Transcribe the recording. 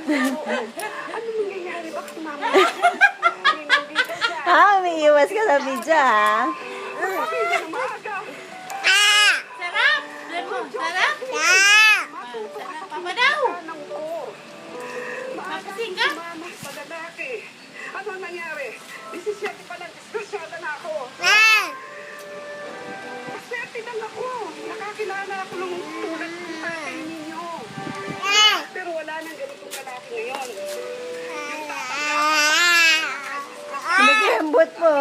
Ano nangyayari? Bakit mama? Nandito siya. Umiiwas ka sa video, ha? Bakit na maaga? Sarap! Sarap? Papa daw! Anong ko? Maaga Mapasing ka? mama sa lalaki. Ano nangyari? 17 pa lang, disgrasyahan na ako. Maswerte lang ako. Nakakilala ako ng tulad ng tatay ninyo. Pero wala nang ganitong lalaki ngayon. Yung tatay Nag-embot mo.